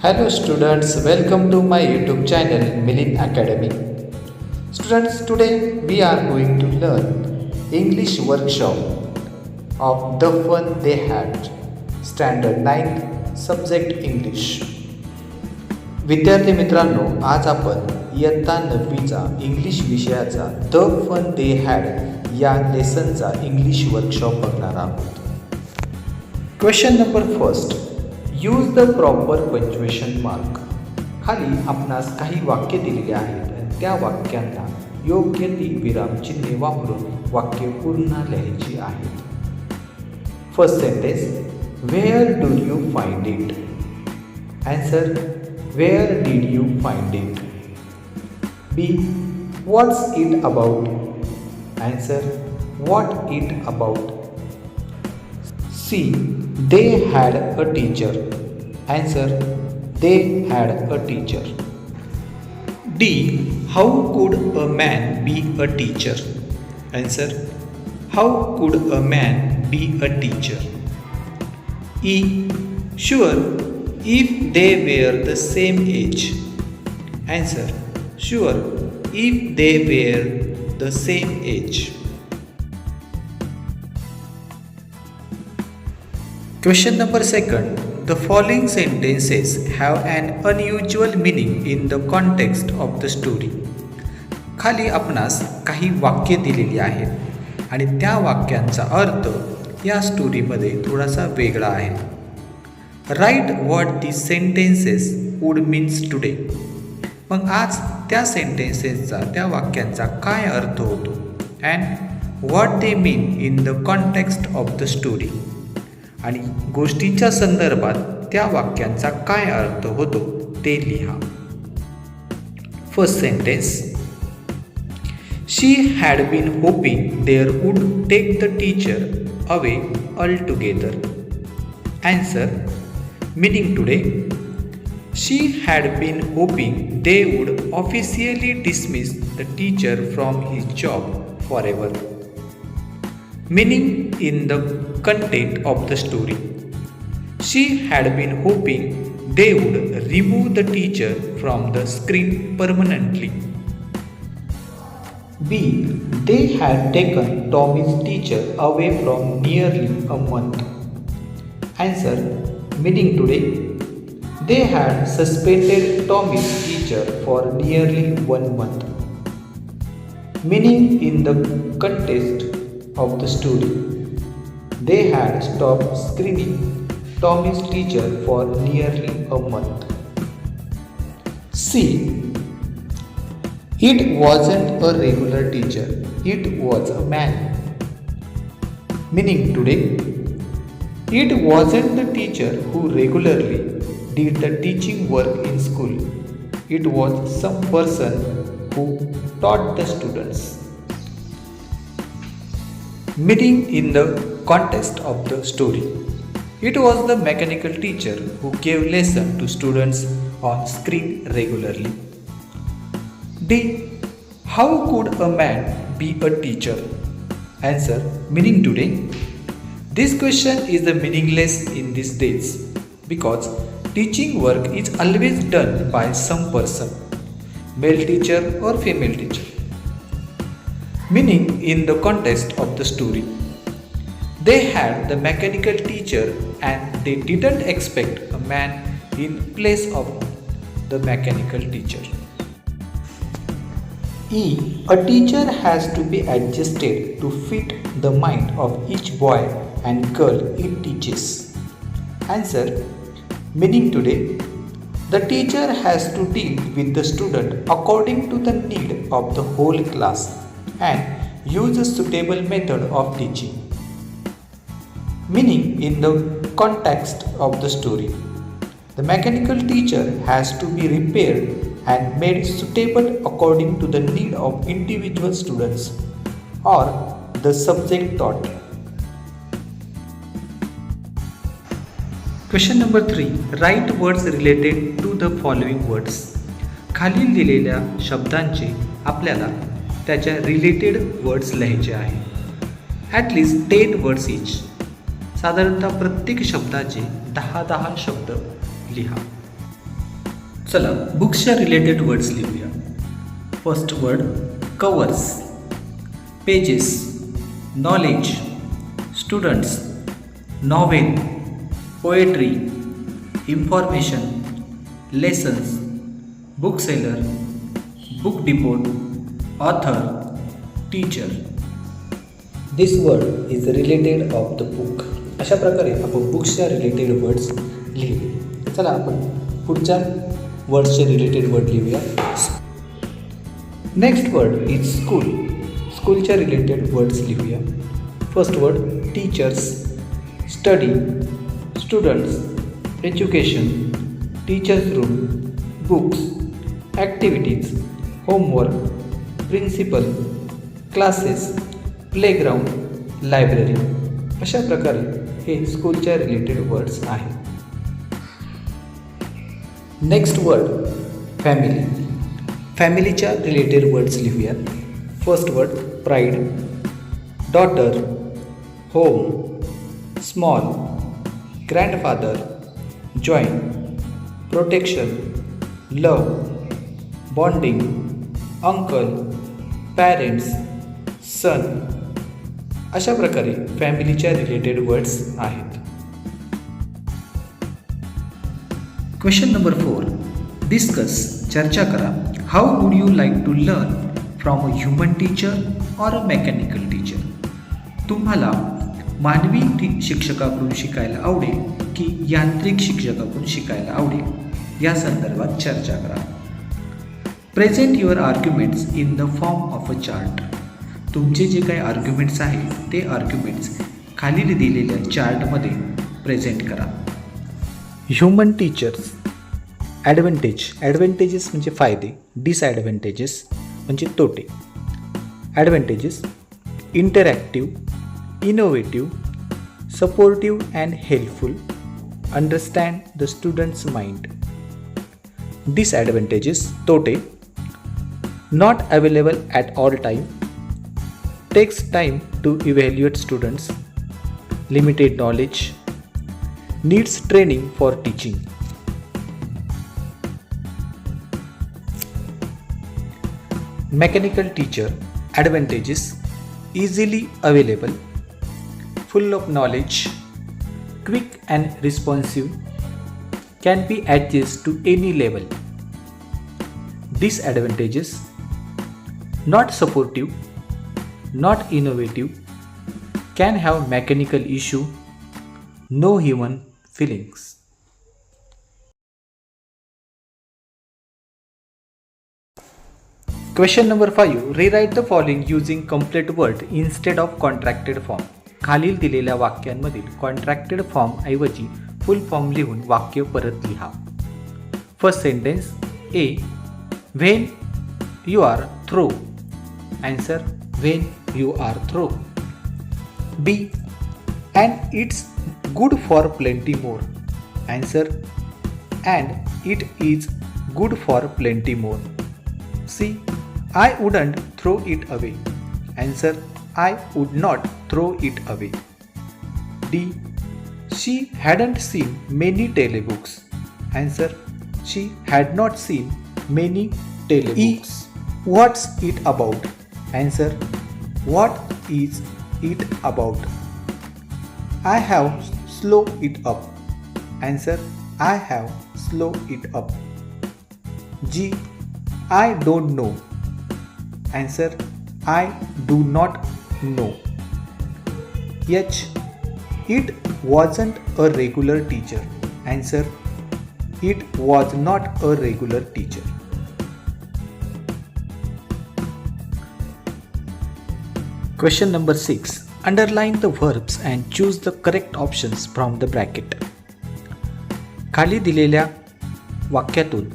Hello students, welcome to my YouTube channel Milin Academy. Students, today we are going to learn English workshop of The Fun They Had, Standard 9, Subject English. विद्यार्थी मित्रांनो, आज आपण इयत्ता 9वीचा English विषयाचा the fun they had या लेसनचा English workshop बघणार आहोत. Question number first, use the proper punctuation mark. खाली आपणास काही वाक्य दिलेली आहेत आणि त्या वाक्यांना योग्य ती विरामचिन्हे वापरून वाक्य पूर्ण लिहायची आहेत. First sentence, where do you find it. Answer, where did you find it. B, what's it about. Answer, what it about. C. They had a teacher. Answer, they had a teacher. D. How could a man be a teacher? Answer, how could a man be a teacher? E. Sure, if they were the same age. Answer, sure, if they were the same age. Question number second. The following sentences have an unusual meaning in the context of the story. खाली आपणास काही वाक्य दिलेली आहेत आणि त्या वाक्यांचा अर्थ या स्टोरीमध्ये थोडासा वेगळा आहे. Write what these sentences would means today. मग आज त्या सेंटेन्सेसचा, त्या वाक्यांचा काय अर्थ होतो and what they mean in the context of the story. आणि गोष्टीच्या संदर्भात त्या वाक्यांचा काय अर्थ होतो ते लिहा. First sentence, she had been hoping there would take the teacher away altogether. Answer, meaning today, she had been hoping they would officially dismiss the teacher from his job forever. Meaning in the content of the story, she had been hoping they would remove the teacher from the screen permanently. B. They had taken Tommy's teacher away from nearly a month. Answer, meaning today, they had suspended Tommy's teacher for nearly 1 month. Meaning in the context of the story, they had stopped screening Tommy's teacher for nearly a month. C. It wasn't a regular teacher, it was a man. Meaning today, it wasn't the teacher who regularly did the teaching work in school, it was some person who taught the students. Meaning in the context of the story, it was the mechanical teacher who gave lesson to students on screen regularly. D. How could a man be a teacher? Answer, meaning today, this question is meaningless in these days because teaching work is always done by some person, male teacher or female teacher. Meaning in the context of the story, they had the mechanical teacher and they didn't expect a man in place of the mechanical teacher. E. A teacher has to be adjusted to fit the mind of each boy and girl it teaches. Answer, meaning today, the teacher has to deal with the student according to the need of the whole class and use a suitable method of teaching. Meaning in the context of the story, the mechanical teacher has to be repaired and made suitable according to the need of individual students or the subject taught. Question number 3. Write words related to the following words. खालील दिलेल्या शब्दांचे आपल्याला त्याच्या related words लिहायचे आहे. At least 10 words इच. साधारणतः प्रत्येक शब्दाचे 10 शब्द लिहा. चला बुक्सच्या रिलेटेड वर्ड्स लिहूया. First word covers, pages, knowledge, students, novel, poetry, information, lessons, book seller, book depot, author, teacher. This word is related of the book. अशा प्रकारे आपण बुक्सच्या रिलेटेड वर्ड्स लिहिले. चला आपण पुढच्या वर्ड्सचे रिलेटेड वर्ड लिहूया. Next word is school. स्कूलच्या रिलेटेड वर्ड्स लिहूया. First word teachers, study, students, education, teachers room, books, activities, homework, principal, classes, playground, library. अशा प्रकारे हे स्कूलच्या रिलेटेड वर्ड्स आहेत. Next word family. फॅमिलीच्या रिलेटेड वर्ड्स लिहूयात. First word pride, daughter, home, small, grandfather, joint, protection, love, bonding, uncle, parents, son. अशा प्रकारे फॅमिलीच्या रिलेटेड वर्ड्स आहेत. Question number 4. डिस्कस, चर्चा करा. How would you like to learn from a human teacher or a mechanical teacher? तुम्हाला मानवी शिक्षकाकडून शिकायला आवडेल की यांत्रिक शिक्षकाकडून शिकायला आवडेल या संदर्भात चर्चा करा. Present your arguments in the form of a chart. तुमचे जे काही आर्ग्युमेंट्स आहेत ते आर्ग्युमेंट्स खाली दिलेल्या चार्टमध्ये प्रेझेंट करा. Human teachers. ॲडव्हान्टेजेस म्हणजे फायदे, डिसॲडव्हान्टेजेस म्हणजे तोटे. Advantages interactive, innovative, supportive and helpful, understand the students mind. Disadvantages तोटे not available at all time, takes time to evaluate students, limited knowledge, needs training for teaching. Mechanical teacher. Advantages: easily available, full of knowledge, quick and responsive, can be adjusted to any level. Disadvantages: not supportive, not innovative, can have mechanical issue, no human feelings. Question number 5. Rewrite the following using complete word instead of contracted form. खालील दिलेल्या वाक्यांमधील contracted form ऐवजी फुल form लिहून वाक्य परत लिहा. First sentence A. When you are throw. Answer when you are throw. B. And it's good for plenty more. Answer and it is good for plenty more. C. I wouldn't throw it away. Answer: I would not throw it away. D. She hadn't seen many telebooks. Answer: she had not seen many telebooks. E. What's it about? Answer: what is it about? I have slowed it up. Answer: I have slowed it up. G. I don't know. Answer: I do not know. H. It wasn't a regular teacher. Answer: it was not a regular teacher. Question number 6. Underline the verbs and choose the correct options from the bracket. खाली दिलेल्या वाक्यातून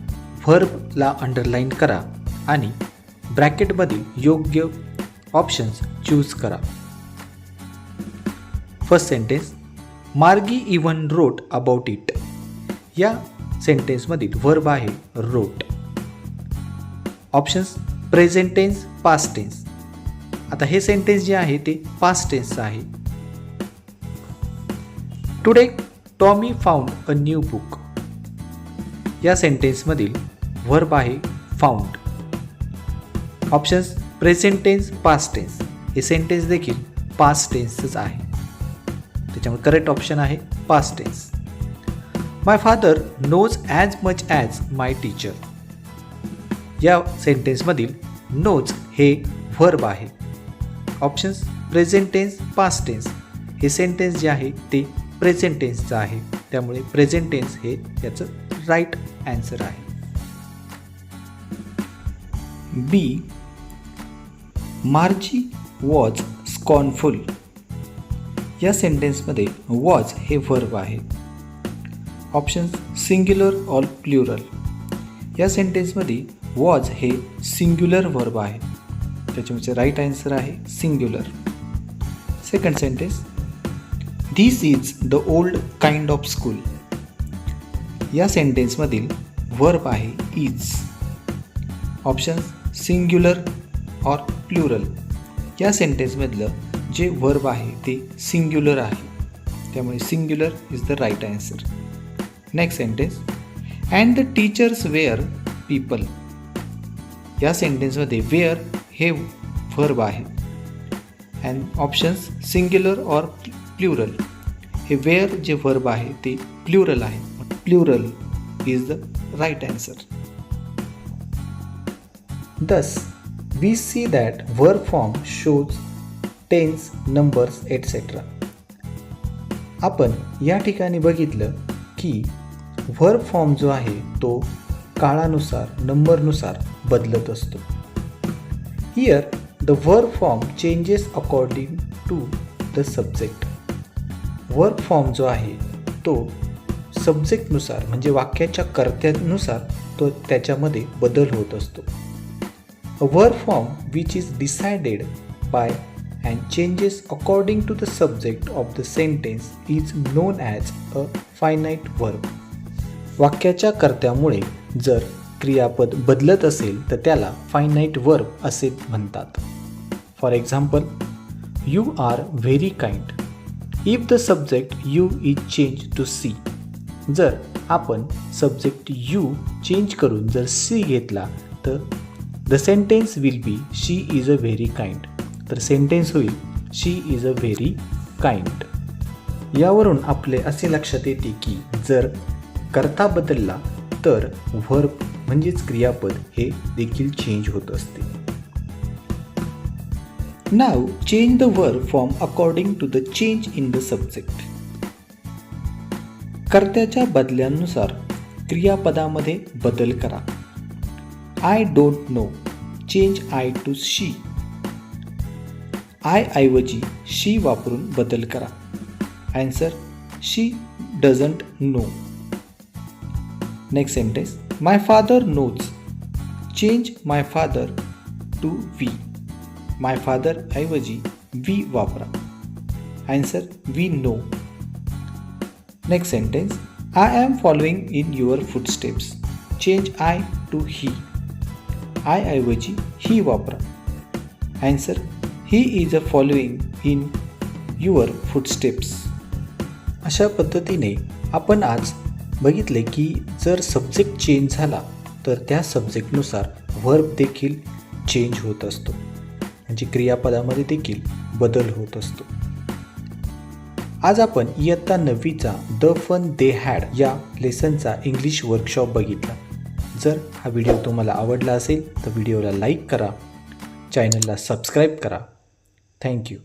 व्हर्बला underline करा आणि ब्रॅकेटमधील योग्य options choose करा. First sentence Margie even wrote about it. या सेंटेन्समधील verb आहे wrote. Options present tense, past tense. आता हे सेंटेन्स जे आहे ते पास्ट टेन्सचं आहे. Today Tommy found a new book. या सेंटेन्समधील व्हर्ब आहे found. Options present tense, past tense. हे सेंटेन्स देखील पास्ट टेन्सच आहे, त्याच्यामुळे करेक्ट ऑप्शन आहे past tense. My father knows as much as my teacher. या सेंटेन्समधील नोज हे व्हर्ब आहे. Options present tense, past tense. हे सेंटेन्स जे आहे ते प्रेझेंट टेन्सचं आहे, त्यामुळे प्रेझेंट टेन्स हे याचं राईट ॲन्सर आहे. B Margie was scornful. या सेंटेन्समध्ये वॉज हे व्हर्ब आहे. Options singular or plural. या सेंटेन्समध्ये वॉज हे सिंग्युलर व्हर्ब आहे, त्याच्यामुळे राईट आन्सर आहे singular. Second sentence this is the old kind of school. या सेंटेन्समधील व्हर्ब आहे is. Options singular or plural. या सेंटेन्समधलं जे व्हर्ब आहे ते सिंग्युलर आहे, त्यामुळे singular is the right answer. Next sentence and the teachers were people. या सेंटेन्समध्ये वेअर हे व्हर्ब आहे and options singular or plural. हे वेअर जे व्हर्ब आहे ते प्लुरल आहे, plural is the right answer. Thus, we see that verb form shows tense, numbers, etc. आपण या ठिकाणी बघितलं की वर्ब फॉर्म जो आहे तो काळानुसार, नंबरनुसार बदलत असतो. Here the verb form changes according to the subject. Verb form जो आहे तो सब्जेक्टनुसार म्हणजे वाक्याच्या कर्त्यानुसार तो त्याच्यामध्ये बदल होत असतो. A verb form which is decided by and changes according to the subject of the sentence is known as a finite verb. वाक्याच्या कर्त्यामुळे जर क्रियापद बदलत असेल तर त्याला फायनाईट वर्ब असे म्हणतात. For example you are very kind if the subject you is change to C. जर आपण सब्जेक्ट यू चेंज करून जर सी घेतला तर the sentence will be she is a very kind. तर सेंटेन्स होईल शी इज अ व्हेरी काइंड. यावरून आपले असे लक्षात येते की जर कर्ता बदलला तर व्हर्ब म्हणजेच क्रियापद हे देखील चेंज होत असते. Now change the verb form according to the change in the subject. कर्त्याच्या बदल्यानुसार क्रियापदामध्ये बदल करा. I don't know change I to she. I ऐवजी शी वापरून बदल करा. Answer she doesn't know. Next sentence my father knows change my father to we. My father ऐवजी वी वापरा. Answer we know. Next sentence I am following in your footsteps change I to he. I ऐवजी ही वापरा. Answer he is a following in your footsteps. अशा पद्धतीने आपण आज बघितले की जर सब्जेक्ट चेंज झाला तर त्या सब्जेक्टनुसार व्हर्ब देखील चेंज होत असतो, म्हणजे क्रियापदामध्ये देखील बदल होत असतो. आज आपण इयत्ता 9वीचा द फन दे हॅड या लेसनचा इंग्लिश वर्कशॉप बघितला. जर हा व्हिडिओ तुम्हाला आवडला असेल तर व्हिडिओला लाईक करा, चॅनलला सबस्क्राईब करा. थँक्यू.